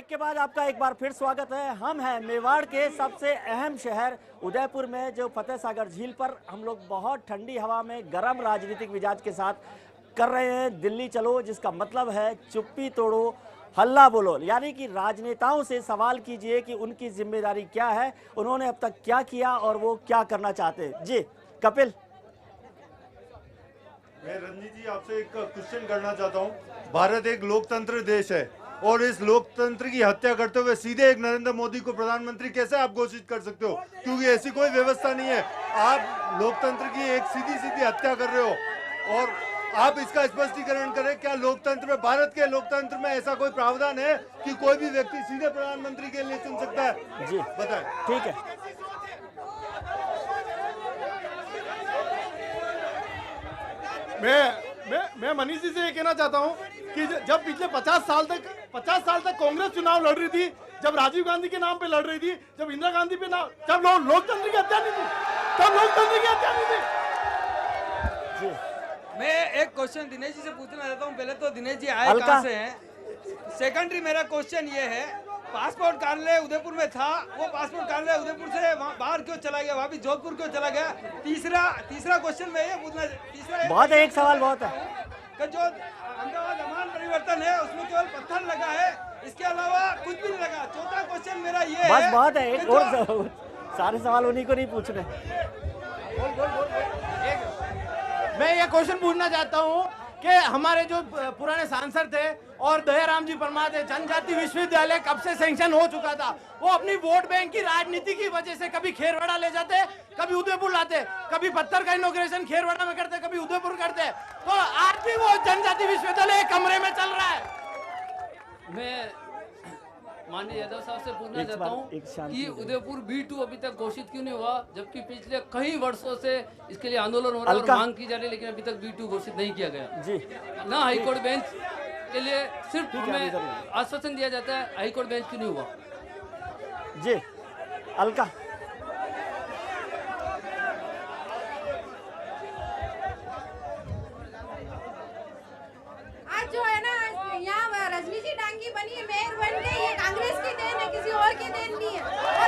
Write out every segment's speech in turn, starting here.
Break के बाद आपका एक बार फिर स्वागत है। हम हैं मेवाड़ के सबसे अहम शहर उदयपुर में, जो फतेह सागर झील पर हम लोग बहुत ठंडी हवा में गर्म राजनीतिक मिजाज के साथ कर रहे हैं दिल्ली चलो, जिसका मतलब है चुप्पी तोड़ो हल्ला बोलो। यानी कि राजनेताओं से सवाल कीजिए कि उनकी जिम्मेदारी क्या है, उन्होंने अब तक क्या किया और वो क्या करना चाहते हैं। जी कपिल। मैं रंजीत जी आपसे एक क्वेश्चन करना चाहता हूँ। भारत एक लोकतंत्र देश है और इस लोकतंत्र की हत्या करते हुए सीधे एक नरेंद्र मोदी को प्रधानमंत्री कैसे आप घोषित कर सकते हो, क्योंकि ऐसी कोई व्यवस्था नहीं है। आप लोकतंत्र की एक सीधी सीधी हत्या कर रहे हो और आप इसका स्पष्टीकरण करें। क्या लोकतंत्र में, भारत के लोकतंत्र में ऐसा कोई प्रावधान है कि कोई भी व्यक्ति सीधे प्रधानमंत्री के लिए चुन सकता है? जी बताएं। ठीक है। मैं मनीष जी से ये कहना चाहता हूँ कि जब पिछले 50 साल तक कांग्रेस चुनाव लड़ रही थी, जब राजीव गांधी के नाम पे लड़ रही थी, जब इंदिरा गांधी पे नाम, जब लोकतंत्र की हत्या नहीं थी, तब लोकतंत्र की हत्या नहीं थी। मैं एक क्वेश्चन दिनेश जी से पूछना चाहता हूँ। पहले तो दिनेश जी आए कहाँ से हैं? सेकेंडरी मेरा क्वेश्चन ये है, पासपोर्ट कार्यालय उदयपुर में था, वो पासपोर्ट कार्यालय उदयपुर से बाहर क्यों चला गया, वहाँ भी जोधपुर क्यों चला गया? तीसरा क्वेश्चन मैं ये पूछना, बहुत है, एक सवाल बहुत है कि जो अहमदाबाद अमान परिवर्तन है उसमें केवल पत्थर लगा है, इसके अलावा कुछ भी नहीं लगा। चौथा क्वेश्चन मेरा ये है, बस बहुत है, एक और सारे सवाल उन्हीं को नहीं पूछने। मैं ये क्वेश्चन पूछना चाहता हूँ कि हमारे जो पुराने सांसद थे और दयाराम जी परमार थे, जनजाति विश्वविद्यालय कब से सैंक्शन हो चुका था, वो अपनी वोट बैंक की राजनीति की वजह से कभी खेरवाड़ा ले जाते, कभी उदयपुर लाते, कभी पत्थर का इनॉग्रेशन खेरवाड़ा में करते, कभी उदयपुर करते, तो आज भी वो जनजाति विश्वविद्यालय एक कमरे में चल रहा है। मैं माननीय यादव साहब से पूछना चाहता हूँ कि उदयपुर B2 अभी तक घोषित क्यों नहीं हुआ, जबकि पिछले कई वर्षों से इसके लिए आंदोलन हो रहा है और मांग की जा रही है, लेकिन अभी तक B2 घोषित नहीं किया गया। जी ना हाईकोर्ट बेंच के लिए सिर्फ हमें आश्वासन दिया जाता है, हाईकोर्ट बेंच क्यों नहीं हुआ? जी अलका। आज जो है ना, यहाँ रजनी जी डांगी बनी है, मेयर बन गई, ये कांग्रेस की देन है, किसी और की देन नहीं है। और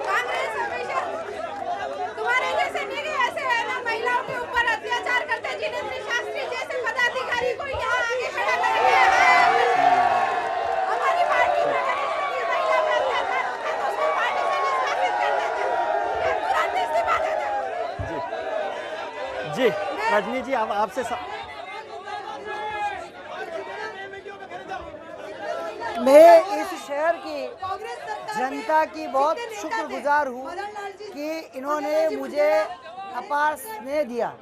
कांग्रेस हमेशा तुम्हारे जैसे नहीं कि ऐसे है ना महिलाओं के ऊपर अत्याचार करते हैं। जिनेंद्र शास्त्री जैसे पदाधिकारी को यहाँ आगे खड़ा करके हमारी पार्टी में अगर महिला पर अत्याचार होता है तो उसको पार्टी से निष्कासित कर देते हैं, तुरंत इस्तीफा देते हैं। जी रजनी जी, अब आपसे मैं इस शहर की जनता की बहुत शुक्रगुजार हूँ कि इन्होंने मुझे अपार स्नेह दिया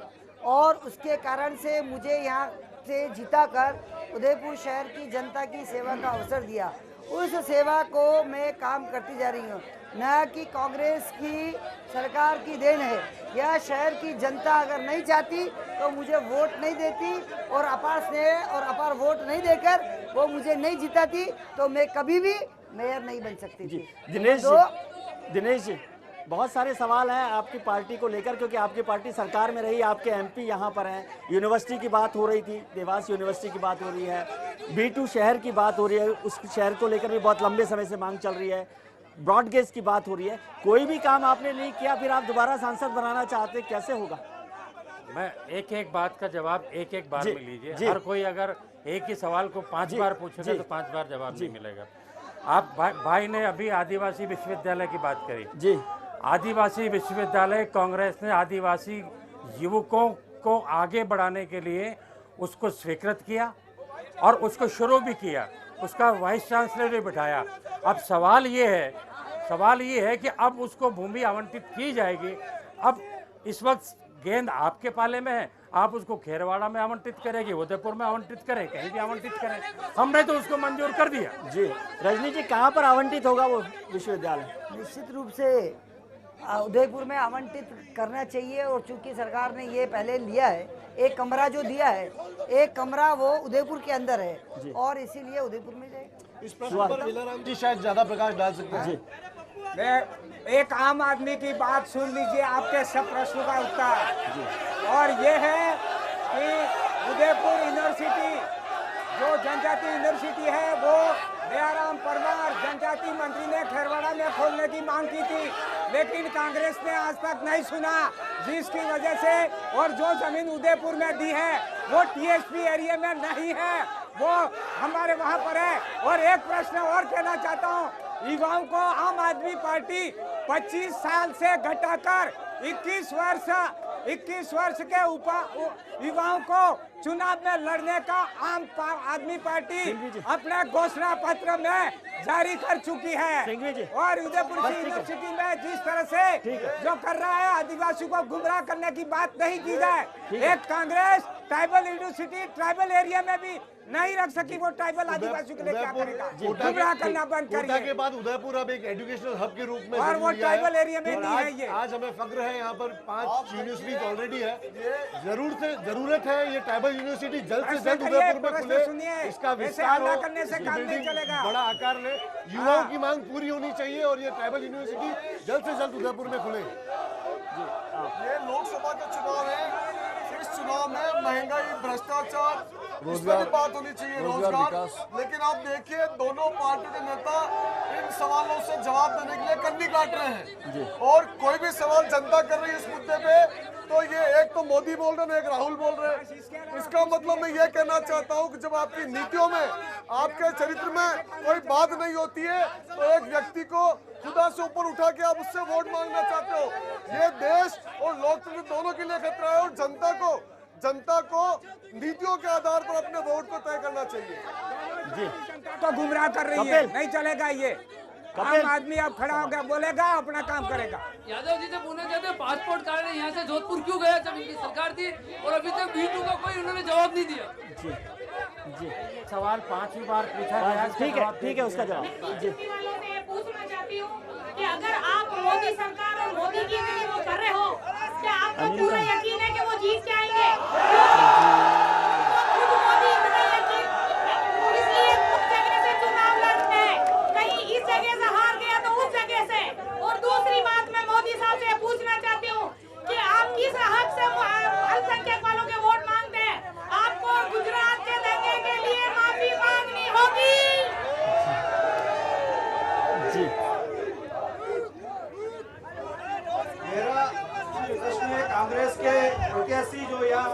और उसके कारण से मुझे यहाँ से जिताकर उदयपुर शहर की जनता की सेवा का अवसर दिया। उस सेवा को मैं काम करती जा रही हूँ, न कि कांग्रेस की सरकार की देन है। यह शहर की जनता अगर नहीं चाहती तो मुझे वोट नहीं देती और अपार स्नेह और अपार वोट नहीं देकर वो मुझे नहीं जिताती तो मैं कभी भी मेयर नहीं बन सकती थी। दिनेश जी, बहुत सारे सवाल हैं आपकी पार्टी को लेकर, क्योंकि आपकी पार्टी सरकार में रही, आपके MP यहाँ पर हैं। यूनिवर्सिटी की बात हो रही थी, देवास यूनिवर्सिटी की बात हो रही है, B2 शहर की बात हो रही है, उस शहर को लेकर भी बहुत लंबे समय से मांग चल रही है, ब्रॉडगेज की बात हो रही है। कोई भी काम आपने नहीं किया, फिर आप दोबारा सांसद बनाना चाहते, कैसे होगा? मैं एक बात का जवाब एक बार में लीजिए। हर कोई अगर एक ही सवाल को 5 बार पूछेगा तो 5 बार जवाब नहीं मिलेगा। आप भाई ने अभी आदिवासी विश्वविद्यालय की बात करी। जी, आदिवासी विश्वविद्यालय, कांग्रेस ने आदिवासी युवकों को आगे बढ़ाने के लिए उसको स्वीकृत किया और उसको शुरू भी किया, उसका वाइस चांसलर भी बिठाया। अब सवाल ये है कि अब उसको भूमि आवंटित की जाएगी। अब इस वक्त गेंद आपके पाले में है, आप उसको खेरवाड़ा में आवंटित करेंगे, उदयपुर में आवंटित करें, कहीं भी आवंटित करें, हमने तो उसको मंजूर कर दिया। जी रजनी जी, कहाँ पर आवंटित होगा वो विश्वविद्यालय? निश्चित रूप से उदयपुर में आवंटित करना चाहिए और चूंकि सरकार ने ये पहले लिया है, एक कमरा जो दिया है, एक कमरा वो उदयपुर के अंदर है और इसीलिए उदयपुर में जाएगा। इस प्रश्न पर लीलाराम जी शायद ज्यादा प्रकाश डाल सकते हैं। मैं एक आम आदमी की बात सुन लीजिए, आपके सब प्रश्नों का उत्तर, और ये है कि उदयपुर यूनिवर्सिटी जो जनजाति यूनिवर्सिटी है वो दयाराम परमार जनजाति मंत्री ने खैरवाड़ा में खोलने की मांग की थी, लेकिन कांग्रेस ने आज तक नहीं सुना, जिसकी वजह से और जो जमीन उदयपुर में दी है वो टीएसपी एरिया में नहीं है, वो हमारे वहां पर है। और एक प्रश्न और कहना चाहता हूँ, युवाओं को आम आदमी पार्टी 25 साल से घटाकर 21 वर्ष के ऊपर युवाओं को चुनाव में लड़ने का आम आदमी पार्टी अपने घोषणा पत्र में जारी कर चुकी है। और उदयपुर यूनिवर्सिटी में जिस तरह से जो कर रहा है, आदिवासी को गुमराह करने की बात नहीं की जाए। एक Congress tribal university tribal area में भी नहीं रख सकी, वो ट्राइबल आदिवासी के लिए क्या करेगा? गुमराह करना बंद करिए। के बाद उदयपुर अब एक एजुकेशनल हब के रूप में और वो ट्राइबल एरिया में नहीं है। ये आज हमें फक्र है, यहाँ पर 5 यूनिवर्सिटी ऑलरेडी है। जरूरत है ये ट्राइबल यूनिवर्सिटी जल्द से जल्द उदयपुर में खुले, इसका विस्तार हो, करने से काम नहीं चलेगा। बड़ा आकार ले, युवाओं की मांग पूरी होनी चाहिए और ये ट्राइबल यूनिवर्सिटी जल्द से जल्द उदयपुर में खुले। ये लोकसभा का चुनाव है, इस चुनाव में महंगाई, भ्रष्टाचार, रोजगार बात होनी चाहिए, रोजगार। लेकिन आप देखिए दोनों पार्टी के नेता इन सवालों से जवाब देने के लिए कन्नी काट रहे हैं, और कोई भी सवाल जनता कर रही है इस मुद्दे पे तो ये एक तो मोदी बोल रहे हैं, एक राहुल बोल रहे हैं। इसका मतलब मैं ये कहना चाहता हूँ कि जब आपकी नीतियों में, आपके चरित्र में कोई बात नहीं होती है तो एक व्यक्ति को खुदा से ऊपर उठा के आप उससे वोट मांगना चाहते हो। ये देश और लोकतंत्र दोनों के लिए खतरा है, और जनता को नीतियों के आधार पर अपने वोट को तय करना चाहिए। तो गुमराह कर रही है, नहीं चलेगा। ये आम आदमी अब खड़ा होकर बोलेगा, अपना काम करेगा। यादव जी से पूछना चाहते हैं, पासपोर्ट कार्ड यहाँ से जोधपुर क्यों गया जब इनकी सरकार थी, और अभी तक B2 का कोई उन्होंने जवाब नहीं दिया। जी सवाल 5 बार पूछा गया। ठीक है उसका जवाब जी। पूछना चाहती हूँ कि अगर आप मोदी सरकार और मोदी की वो कर रहे हो, क्या आपको पूरा यकीन है कि वो जीत के आएंगे? मोदी इतना यकीन, इसलिए उस जगह से चुनाव लड़ते हैं, कहीं इस जगह से हार गया तो उस जगह से। और दूसरी बात मैं मोदी साहब से पूछना चाहती हूँ कि आप किस हक से अल्पसंख्यक वालों के वोट मांगते हैं? आपको गुजरात के दंगे के लिए माफी मांगनी होगी। जी मेरा प्रश्न है, कांग्रेस के प्रत्याशी जो यहाँ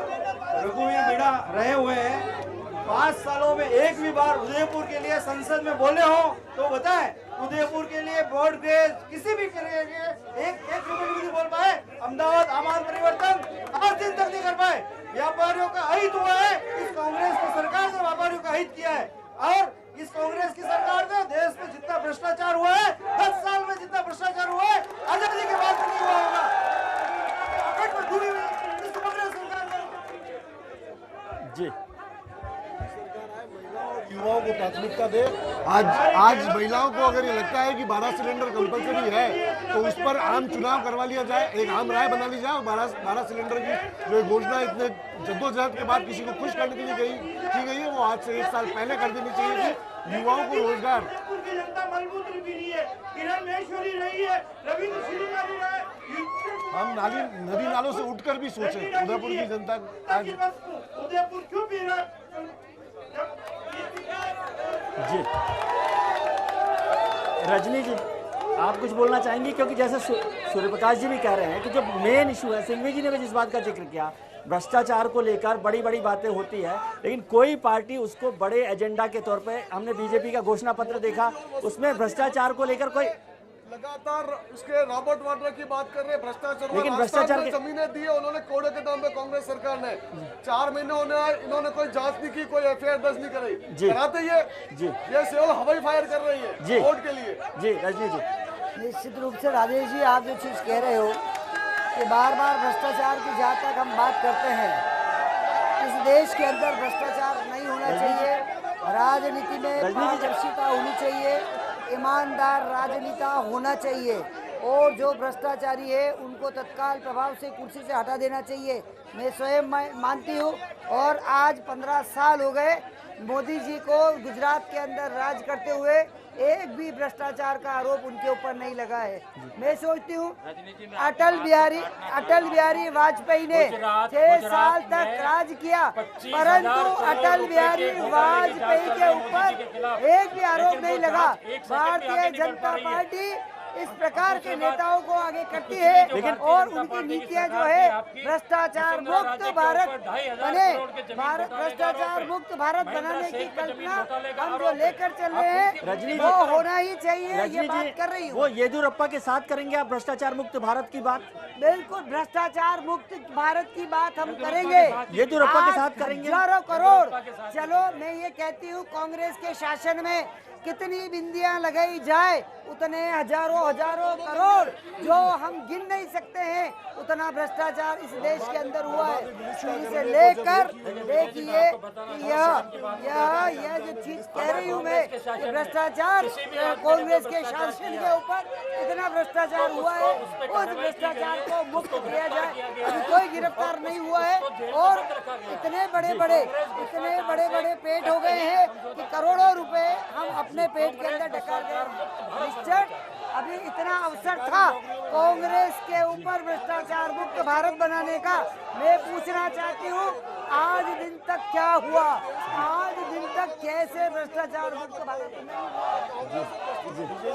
रघुवीर मीणा रहे हुए हैं, 5 सालों में एक भी बार उदयपुर के लिए संसद में बोले हो तो बताएं। उदयपुर के लिए बोर्ड ग्रेज किसी भी के लिए एक रुपए भी नहीं बोल पाए। अहमदाबाद आमान परिवर्तन 8 दिन तक नहीं कर पाए। व्यापारियों का अहित हुआ है, इस कांग्रेस की सरकार ने व्यापारियों का हित किया है। और इस कांग्रेस की सरकार ने देश में जितना भ्रष्टाचार हुआ है, 10 साल में जितना भ्रष्टाचार हुआ है, आजादी के बाद नहीं हुआ होगा। जी युवाओं को प्राथमिकता दे। आज महिलाओं को अगर ये लगता है कि 12 सिलेंडर कंपलसरी है तो उस पर आम चुनाव करवा लिया जाए, एक आम राय बना ली जाए, और 12 सिलेंडर की जो घोषणा इतने जद्दोजहद के बाद किसी को खुश करने के लिए की गई है, वो आज से 1 साल पहले कर देनी चाहिए कि युवाओं को रोजगार। हम नदी नालों से उठकर भी सोचें, उदयपुर की जनता आज उदयपुर क्यों पी रहा जी। रजनी जी आप कुछ बोलना चाहेंगी, क्योंकि जैसे सूर्य प्रकाश जी भी कह रहे हैं कि जो मेन इशू है, सिंघवी जी ने भी जिस बात का जिक्र किया, भ्रष्टाचार को लेकर बड़ी बड़ी बातें होती है, लेकिन कोई पार्टी उसको बड़े एजेंडा के तौर पे, हमने बीजेपी का घोषणा पत्र देखा, उसमें भ्रष्टाचार को लेकर कोई लगातार उसके रॉबर्ट वाड्रा की बात कर रहे हैं, भ्रष्टाचार। लेकिन भ्रष्टाचार के जमीनें दी है उन्होंने कोड़े के दाम पे कांग्रेस सरकार ने। 4 महीने होने आए, इन्होंने कोई जांच नहीं की, कोई FIR दर्ज नहीं कराई। कराते ये केवल हवाई फायर कर रही है वोट के लिए। जी रजनी जी निश्चित रूप से राजेश जी, आप जो चीज़ कह रहे हो कि बार बार भ्रष्टाचार की जहाँ तक हम बात करते हैं, इस देश के अंदर भ्रष्टाचार नहीं होना चाहिए, राजनीति में पारदर्शिता होनी चाहिए, ईमानदार राजनीति होना चाहिए। और जो भ्रष्टाचारी है उनको तत्काल प्रभाव से कुर्सी से हटा देना चाहिए। मैं स्वयं मानती हूँ। और आज 15 साल हो गए मोदी जी को गुजरात के अंदर राज करते हुए, एक भी भ्रष्टाचार का आरोप उनके ऊपर नहीं लगा है। मैं सोचती हूँ अटल बिहारी वाजपेयी ने 6 साल तक राज किया, परंतु अटल बिहारी वाजपेयी के ऊपर एक भी आरोप नहीं लगा। भारतीय जनता पार्टी इस प्रकार के नेताओं को आगे करती है और उनकी नीतियां जो है भ्रष्टाचार मुक्त भारत बने, भ्रष्टाचार मुक्त भारत बनाने की कल्पना हम जो लेकर चल रहे हैं वो होना ही चाहिए। ये बात कर रही हूँ। वो येदियुरप्पा के साथ करेंगे आप भ्रष्टाचार मुक्त भारत की बात? बिल्कुल, भ्रष्टाचार मुक्त भारत की बात हम करेंगे, येदियुरप्पा के साथ करेंगे। हजारों करोड़, चलो मैं ये कहती हूँ कांग्रेस के शासन में कितनी बिंदियां लगाई जाए उतने हजारों करोड़ जो हम गिन नहीं सकते हैं, उतना भ्रष्टाचार इस देश के अंदर हुआ है। शुरू से लेकर देखिए यह जो चीज कह रही हूँ मैं, भ्रष्टाचार कांग्रेस के शासन के ऊपर इतना भ्रष्टाचार हुआ है, उस भ्रष्टाचार को मुक्त किया जाए। अभी कोई गिरफ्तार नहीं हुआ है और इतने बड़े बड़े पेट हो गए हैं कि करोड़ों रुपए हम अपने पेट के अंदर ढका गए। अभी इतना अवसर था कांग्रेस के ऊपर भ्रष्टाचार मुक्त भारत बनाने का। मैं पूछना चाहती हूँ आज दिन तक क्या हुआ, आज दिन तक कैसे भ्रष्टाचार मुक्त भारत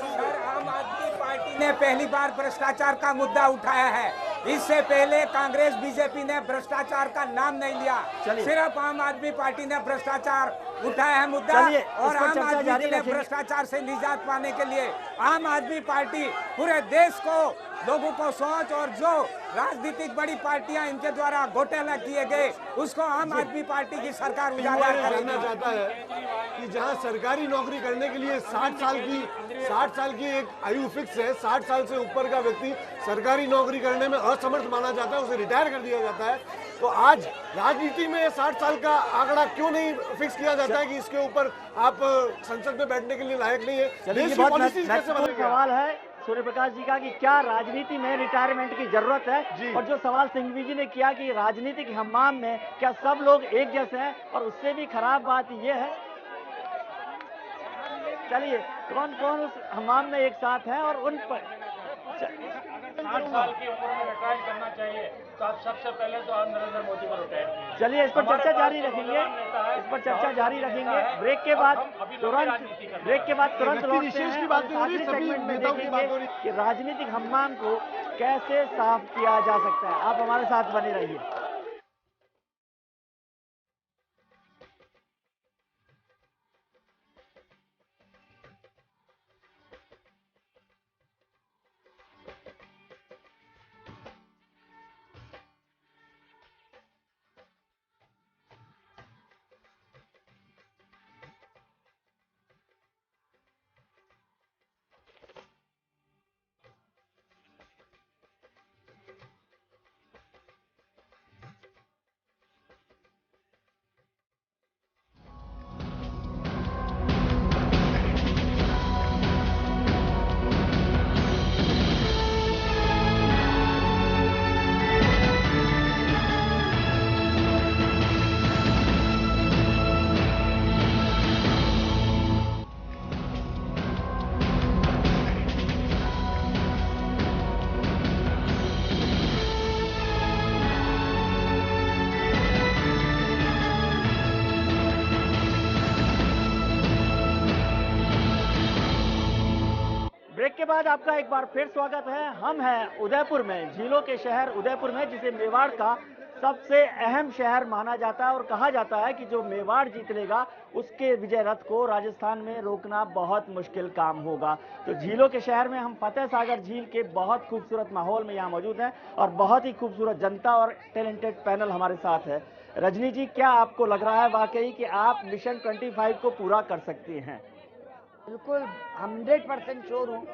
सर, आम आदमी पार्टी ने पहली बार भ्रष्टाचार का मुद्दा उठाया है। इससे पहले कांग्रेस बीजेपी ने भ्रष्टाचार का नाम नहीं लिया, सिर्फ आम आदमी पार्टी ने भ्रष्टाचार उठाया है मुद्दा। और आम आदमी के लिए भ्रष्टाचार से निजात पाने के लिए आम आदमी पार्टी पूरे देश को, लोगों को सोच और जो राजनीतिक बड़ी पार्टियां इनके द्वारा घोटाला किए गए उसको आम आदमी पार्टी की सरकार उजागर करना चाहता है कि जहां सरकारी नौकरी करने के लिए 60 साल की एक आयु फिक्स है, 60 साल से ऊपर का व्यक्ति सरकारी नौकरी करने में असमर्थ माना जाता है, उसे रिटायर कर दिया जाता है। तो आज राजनीति में 60 साल का आंकड़ा क्यों नहीं फिक्स किया जाता है कि इसके ऊपर आप संसद में बैठने के लिए लायक नहीं है? देश की पॉलिसी कैसे बदलेगी? सवाल है सूर्य प्रकाश जी का कि क्या राजनीति में रिटायरमेंट की जरूरत है, और जो सवाल सिंघवी जी ने किया कि राजनीतिक हमाम में क्या सब लोग एक जैसे हैं, और उससे भी खराब बात यह है, चलिए कौन कौन उस हमाम में एक साथ है और उन पर 60 साल की उम्र में रिटायर करना चाहिए, तो आप सबसे पहले तो आप नरेंद्र मोदी को रिटायर कीजिए। चलिए इस पर चर्चा जारी रखेंगे, ब्रेक के बाद तुरंत लौटते हैं। आखिरी सेगमेंट में देखेंगे कि राजनीतिक हमाम को कैसे साफ किया जा सकता है। आप हमारे साथ बने रहिए। ब्रेक के बाद आपका एक बार फिर स्वागत है। हम हैं उदयपुर में, झीलों के शहर उदयपुर में, जिसे मेवाड़ का सबसे अहम शहर माना जाता है और कहा जाता है कि जो मेवाड़ जीत लेगा उसके विजय रथ को राजस्थान में रोकना बहुत मुश्किल काम होगा। तो झीलों के शहर में हम फतेह सागर झील के बहुत खूबसूरत माहौल में यहाँ मौजूद हैं और बहुत ही खूबसूरत जनता और टैलेंटेड पैनल हमारे साथ है। रजनी जी, क्या आपको लग रहा है वाकई कि आप मिशन 25 को पूरा कर सकती हैं? बिल्कुल 100% श्योर हूँ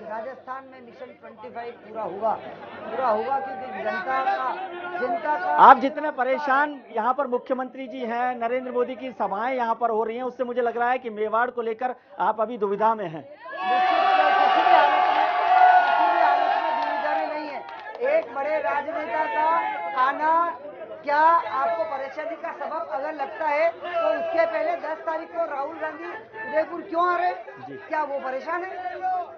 राजस्थान में मिशन 25 पूरा होगा क्योंकि जनता का आप जितने परेशान यहाँ पर मुख्यमंत्री जी हैं, नरेंद्र मोदी की सभाएं यहाँ पर हो रही हैं, उससे मुझे लग रहा है कि मेवाड़ को लेकर आप अभी दुविधा में हैं। नए राजनेता का आना क्या आपको परेशानी का सबब अगर लगता है तो उसके पहले 10 तारीख को राहुल गांधी उदयपुर क्यों आ रहे हैं? क्या वो परेशान है?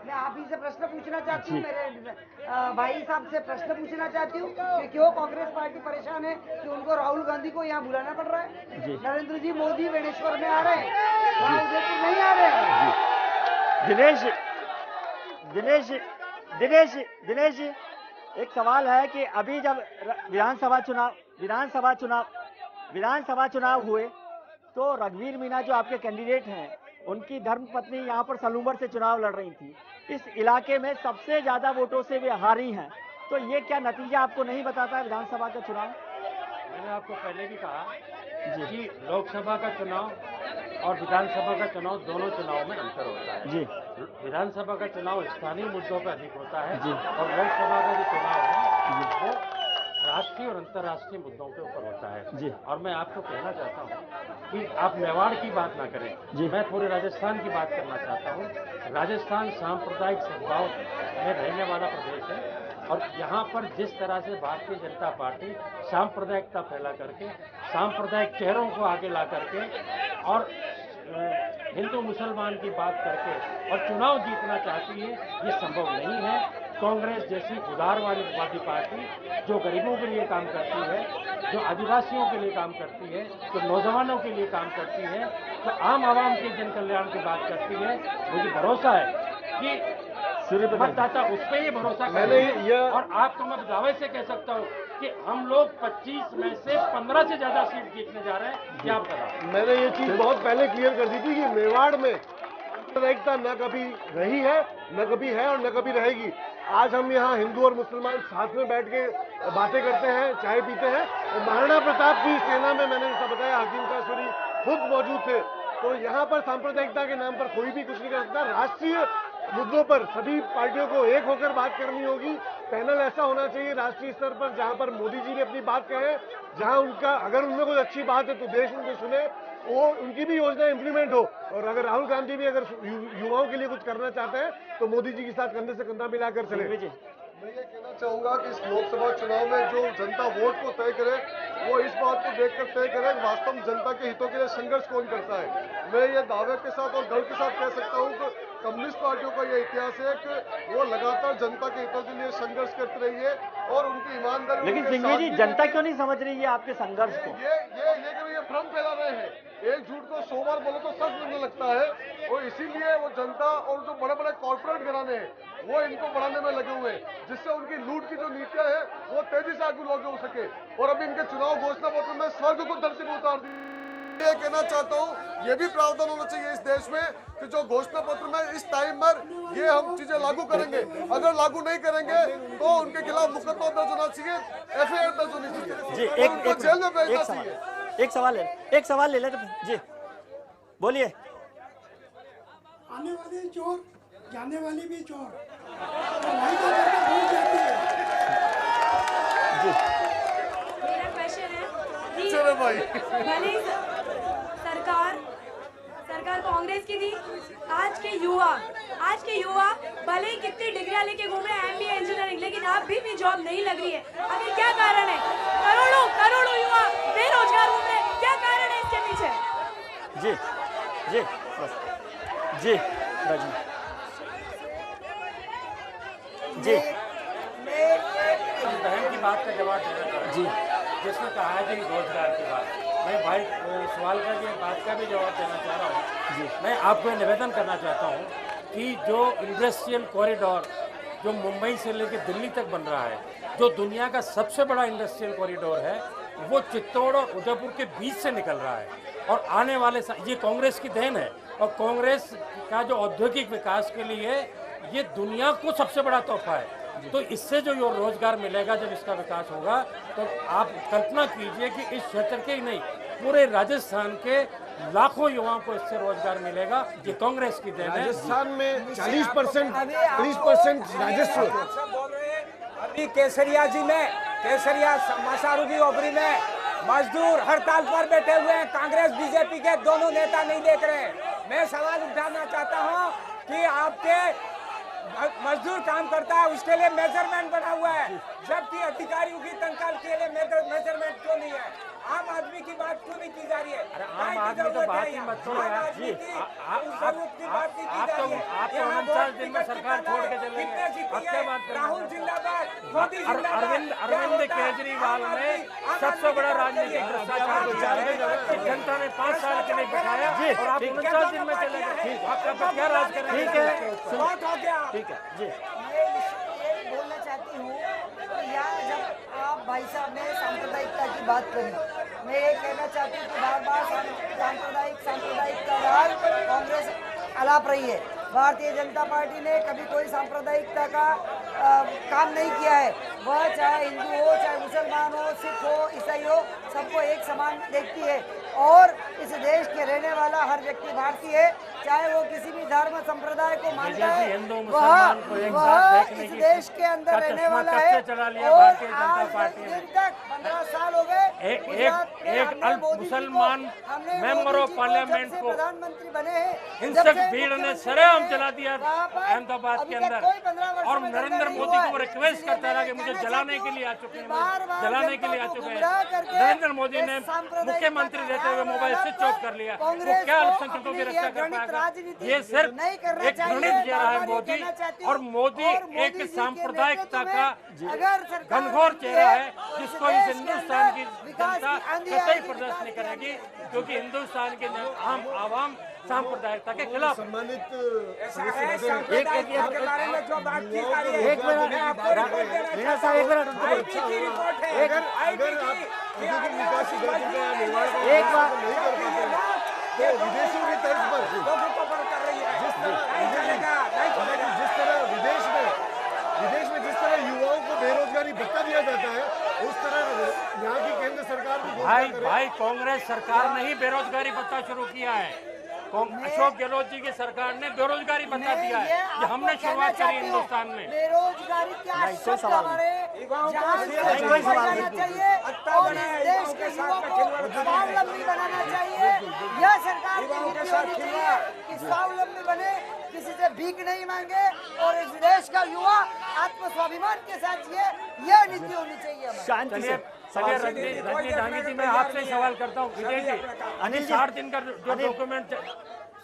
मैं आप ही से प्रश्न पूछना चाहती हूँ, मेरे भाई साहब से प्रश्न पूछना चाहती हूँ कि क्यों कांग्रेस पार्टी परेशान है कि उनको राहुल गांधी को यहाँ बुलाना पड़ रहा है? नरेंद्र जी मोदी बेणेश्वर में आ रहे हैं, वहाँ उदयपुर नहीं आ रहे हैं। दिनेश जी, एक सवाल है कि अभी जब विधानसभा चुनाव हुए तो रघुवीर मीना जो आपके कैंडिडेट हैं, उनकी धर्मपत्नी यहाँ पर सलूमर से चुनाव लड़ रही थी। इस इलाके में सबसे ज्यादा वोटों से वे हारी हैं, तो ये क्या नतीजा आपको नहीं बताता है विधानसभा का चुनाव? मैंने आपको पहले भी कहा कि लोकसभा का चुनाव और विधानसभा का चुनाव दोनों चुनाव में अंतर होता है जी। विधानसभा का चुनाव स्थानीय मुद्दों पर अधिक होता है जी। और लोकसभा का जो चुनाव है वो राष्ट्रीय और अंतर्राष्ट्रीय मुद्दों के ऊपर होता है जी। और मैं आपको कहना चाहता हूँ कि आप मेवाड़ की बात ना करें जी। मैं पूरे राजस्थान की बात करना चाहता हूँ। राजस्थान सांप्रदायिक सद्भाव में रहने वाला प्रदेश है और यहाँ पर जिस तरह से भारतीय जनता पार्टी सांप्रदायिकता फैला करके सांप्रदायिक चेहरों को आगे ला करके और हिंदू मुसलमान की बात करके और चुनाव जीतना चाहती है, ये संभव नहीं है। कांग्रेस जैसी उदारवादी पार्टी जो गरीबों के लिए काम करती है, जो आदिवासियों के लिए काम करती है, जो नौजवानों के लिए काम करती है, जो आम आवाम के जन कल्याण की बात करती है, मुझे भरोसा है कि मतदाता उस पर ये भरोसा करेंगे। और आपको मैं दावे से कह सकता हूँ कि हम लोग 25 में से 15 से ज्यादा सीट जीतने जा रहे हैं। क्या बताओ? मैंने ये चीज बहुत पहले क्लियर कर दी थी कि मेवाड़ में सांप्रदायिकता न कभी रही है, न कभी है और न कभी रहेगी। आज हम यहाँ हिंदू और मुसलमान साथ में बैठ के बातें करते हैं, चाय पीते हैं और महाराणा प्रताप की सेना में मैंने जैसा बताया हकीम का सूरी खुद मौजूद थे। तो यहाँ पर सांप्रदायिकता के नाम पर कोई भी कुछ नहीं कर सकता। राष्ट्रीय मुद्दों पर सभी पार्टियों को एक होकर बात करनी होगी। पैनल ऐसा होना चाहिए राष्ट्रीय स्तर पर जहां पर मोदी जी ने अपनी बात कहे, जहां उनका अगर उनमें कोई अच्छी बात है तो देश उनको सुने, वो उनकी भी योजना इंप्लीमेंट हो। और अगर राहुल गांधी भी अगर युवाओं के लिए कुछ करना चाहते हैं तो मोदी जी के साथ कंधे से कंधा मिलाकर चले। मैं ये कहना चाहूंगा कि इस लोकसभा चुनाव में जो जनता वोट को तय करे वो इस बात को देखकर तय करे कि वास्तव में जनता के हितों के लिए संघर्ष कौन करता है। मैं ये दावे के साथ और गर्व के साथ कह सकता हूँ कि कम्युनिस्ट पार्टियों का ये इतिहास है कि वो लगातार जनता के हितों के लिए संघर्ष करती रही है और उनकी ईमानदारी। लेकिन सिंघवी जी, जनता क्यों नहीं समझ रही है आपके संघर्ष को? ये भ्रम फैला रहे हैं। एक झूठ को 100 बार बोलो तो सच लगने लगता है और इसीलिए वो जनता और जो बड़े बड़े कॉर्पोरेट घराने हैं वो इनको बढ़ाने में लगे हुए हैं, जिससे उनकी लूट की जो नीतियां हैं वो तेजी से आगे लागू हो सके। और अब इनके चुनाव घोषणा पत्र में स्वर्ग को धरती पर उतार दी। ये कहना चाहता हूँ ये भी प्रावधान होना चाहिए इस देश में कि जो घोषणा पत्र में इस टाइम पर ये हम चीजें लागू करेंगे, अगर लागू नहीं करेंगे तो उनके खिलाफ मुकदमा दर्ज होना चाहिए, FIR दर्ज होनी चाहिए जी। जेल में भेजना चाहिए। एक सवाल ले लेते जी, बोलिए। आने वाले चोर जाने वाली भी चोर भूल जाती है जी। मेरा क्वेश्चन है चलो भाई, भले ही सरकार कांग्रेस की थी, आज के युवा भले ही कितनी डिग्रियां लेके घूमे MBA इंजीनियरिंग, लेकिन आप भी जॉब नहीं लग रही है। आखिर क्या कारण है? करोड़ों युवा बेरोजगार घूम रहे, क्या कारण है इसके पीछे? जी बस जी राजू जी। बहन की बात का जवाब देना चाहूँगा जी, जिसने कहा है कि रोजगार की बात, मैं भाई सवाल का ये बात का भी जवाब देना चाह रहा हूँ जी। मैं आपको निवेदन करना चाहता हूँ कि जो इंडस्ट्रियल कॉरिडोर जो मुंबई से लेकर दिल्ली तक बन रहा है, जो दुनिया का सबसे बड़ा इंडस्ट्रियल कॉरिडोर है, वो चित्तौड़ और उदयपुर के बीच से निकल रहा है। और आने वाले ये कांग्रेस की देन है और कांग्रेस का जो औद्योगिक विकास के लिए ये दुनिया को सबसे बड़ा तोहफा है। तो इससे जो रोजगार मिलेगा, जब इसका विकास होगा, तो आप कल्पना कीजिए कि इस क्षेत्र के ही नहीं पूरे राजस्थान के लाखों युवाओं को इससे रोजगार मिलेगा। ये कांग्रेस की देन है। राजस्थान में 40% राजस्व। अभी केसरिया मसारू की ओपरी में मजदूर हड़ताल पर बैठे हुए हैं। कांग्रेस बीजेपी के दोनों नेता नहीं देख रहे हैं। मैं सवाल उठाना चाहता हूं कि आपके मजदूर काम करता है उसके लिए मेजरमेंट बना हुआ है, जबकि अधिकारियों की तनख्वाह के लिए मेजरमेंट क्यों नहीं है? आम आदमी की बात क्यों नहीं की जा रही है? आम आदमी तो बात ही मत छोड़ो यार जी। आप तो 49 दिन में सरकार छोड़ के चले गए, अब क्या बात कर रहे हैं? राहुल जिंदाबाद, मोदी जिंदाबाद। अरविंद केजरीवाल ने सबसे बड़ा राजनीतिक भ्रष्टाचार किया है। जनता ने 5 साल के लिए बिठाया और आप 49 दिन में चले गए, आपका क्या राज कर रहे हैं? ठीक है, बहुत हो गया। ठीक है जी। मैं ये बोलना चाहती हूँ कि यहाँ जब आप भाई साहब ने सांप्रदायिकता की बात करी, मैं ये कहना चाहती हूँ कि बार बार सांप्रदायिक का राज कांग्रेस अलाप रही है। भारतीय जनता पार्टी ने कभी कोई सांप्रदायिकता का काम नहीं किया है। वह चाहे हिंदू हो, चाहे मुसलमान हो, सिख हो, ईसाई हो, सबको एक समान देखती है और इस देश के रहने वाला हर व्यक्ति भारतीय है, चाहे वो किसी भी धर्म संप्रदाय को मानता है, वह इस देश के अंदर रहने वाला है। और आज दिन तक 15 साल हो गए एक अल्प मुसलमान मेंबर ऑफ पार्लियामेंट को प्रधानमंत्री बने हैं, हिंसक भीड़ ने सरेआम जला दिया अहमदाबाद के अंदर, और नरेंद्र मोदी को रिक्वेस्ट करता रहा कि मुझे जलाने के लिए आ चुके हैं, जलाने के लिए आ चुके हैं। नरेंद्र मोदी ने मुख्यमंत्री रहते हुए मोबाइल स्विच ऑफ कर लिया, वो क्या अल्पसंख्यकों की रक्षा कर पाएगा? ये सिर्फ एक घृणित चेहरा है मोदी, और मोदी एक सांप्रदायिकता का घनघोर चेहरा है जिसको इस हिंदुस्तान की जनता कतई बर्दाश्त नहीं करेगी, क्योंकि हिंदुस्तान के आम आवाम सांप्रदायिकता के खिलाफ। सम्मानित एक बार विदेशों की तर्ज पर विदेश में जिस तरह युवाओं को बेरोजगारी भत्ता दिया जाता है, उस तरह यहाँ की केंद्र सरकार भी भाई कांग्रेस सरकार ने ही बेरोजगारी भत्ता शुरू किया है। अशोक गहलोत जी की सरकार ने बेरोजगारी भत्ता दिया है, ये हमने शुरुआत करी हिंदुस्तान में। बेरोजगारी क्या शब्द हमारे जहाँ चाहिए और इस देश के युवा को स्वावलंबी बनाना चाहिए। यह सरकार की नीति होनी चाहिए कि स्वावलंबी बने, किसी से भीख नहीं मांगे और इस देश का युवा आत्मस्वाभिमान के साथ जिए, यह नीति होनी चाहिए। शांति से रंजीत डांगी जी, मैं आपसे सवाल करता हूँ, विजय जी, अनिल 60 दिन का जो डॉक्यूमेंट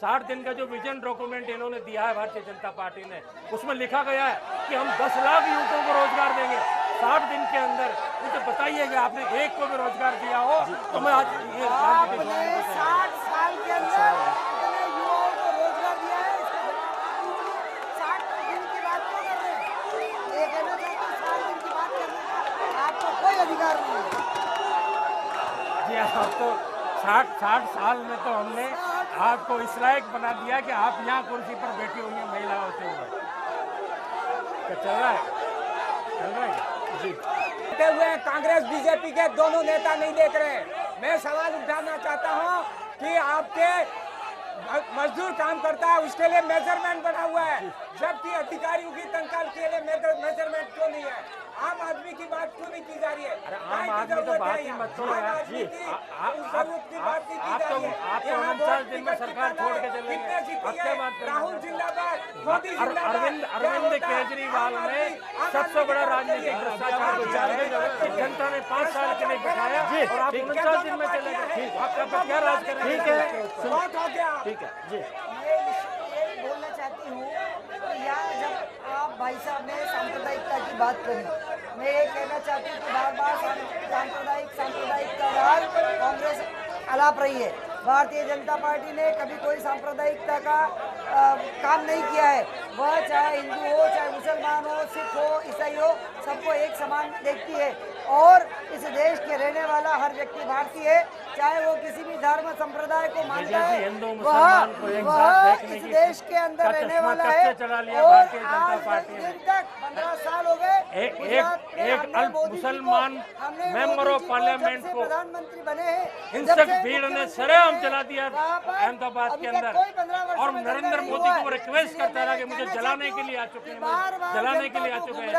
60 दिन का जो विजन डॉक्यूमेंट इन्होंने दिया है भारतीय जनता पार्टी ने, उसमें लिखा गया है कि हम 10 लाख युवकों को रोजगार देंगे 60 दिन के अंदर। मुझे बताइए कि आपने एक को भी रोजगार दिया हो तो मैं आज ये 60 साल के अंदर कितने युवाओं को रोजगार दिया है? 60 दिन की बात क्यों कर रहे हैं? ये कहना चाहते हैं 60 दिन की बात करने का आपको कोई अधिकार नहीं है। जी, आप तो 60 साल में तो हमने आपको इस लायक बना दिया कि आप यहाँ कुर्सी पर बैठी हुई हैं महिलाओं से हुए। क्या चल रहा है जी? हुए कांग्रेस बीजेपी के दोनों नेता नहीं देख रहे। मैं सवाल उठाना चाहता हूँ कि आपके मजदूर काम करता है उसके लिए मेजरमेंट बना हुआ है, जबकि अधिकारियों की तनख्वाह के लिए मेजरमेंट क्यों नहीं है? आम आदमी की बात क्यों नहीं की जा रही है? आम आदमी तो बात ही मत छोड़ो यार जी। आप तो 49 दिन में सरकार छोड़ के चले गए, अब क्या बात कर रहे हैं? राहुल जिंदाबाद, मोदी जिंदाबाद। अरविंद केजरीवाल ने सबसे बड़ा राजनीतिक भ्रष्टाचार किया है। जनता ने 5 साल के लिए बिठाया और आप 49 दिन में चले गए, आपका क्या राज कर रहे हैं? ठीक है, बहुत हो गया। ठीक है जी। ये बोलना चाहती हूँ कि यहाँ जब आप भाई साहब ने सांप्रदायिकता की बात करी, मैं ये कहना चाहती हूँ कि बार बार सांप्रदायिक का राज कांग्रेस अलाप रही है। भारतीय जनता पार्टी ने कभी कोई सांप्रदायिकता का काम नहीं किया है। वह चाहे हिंदू हो, चाहे मुसलमान हो, सिख हो, ईसाई हो, सबको एक समान देखती है और इस देश के रहने वाला हर व्यक्ति भारतीय है, चाहे वो किसी भी धर्म संप्रदाय को मानता है, वह इस देश के अंदर रहने वाला है। और आज दिन तक 15 साल हो गए एक अल्प मुसलमान मेंबर ऑफ पार्लियामेंट को प्रधानमंत्री बने हैं, हिंसक भीड़ ने सरेआम जला दिया अहमदाबाद के अंदर, और नरेंद्र मोदी को रिक्वेस्ट करता रहा कि मुझे जलाने के लिए आ चुके हैं, जलाने के लिए आ चुके हैं।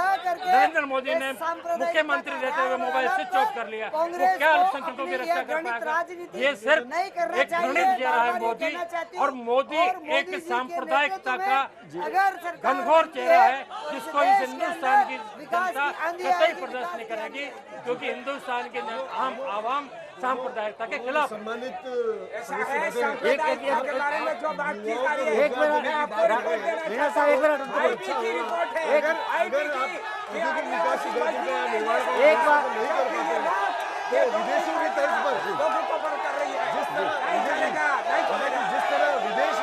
नरेंद्र मोदी ने मुख्यमंत्री रहते करते हुए मोबाइल स्विच ऑफ कर लिया, वो क्या अल्पसंख्यकों की रक्षा कर पाएगा? ये सिर्फ एक घृणित चेहरा है मोदी, और मोदी एक सांप्रदायिकता का घनघोर चेहरा है जिसको इस हिंदुस्तान की जनता कतई बर्दाश्त नहीं करेगी, क्योंकि हिंदुस्तान के आम आवाम सांप्रदायिकता के खिलाफ। सम्मानित के बारे में जो बात की जा रही है, एक मिनट मीणा साहब, एक मिनट एक बात तो विदेशों की तर्ज पर जिस तरह विदेश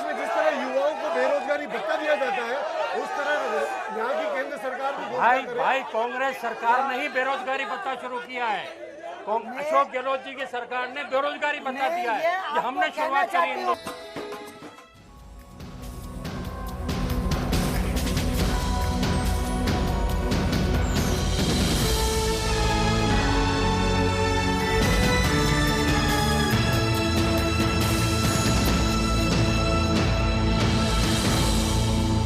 में जिस तरह युवाओं को बेरोजगारी भत्ता दिया जाता है, उस तरह यहाँ की केंद्र सरकार भी भाई कांग्रेस सरकार ने ही बेरोजगारी भत्ता शुरू किया है। अशोक गहलोत जी की सरकार ने बेरोजगारी भत्ता दिया है, ये हमने शुरुआत करी।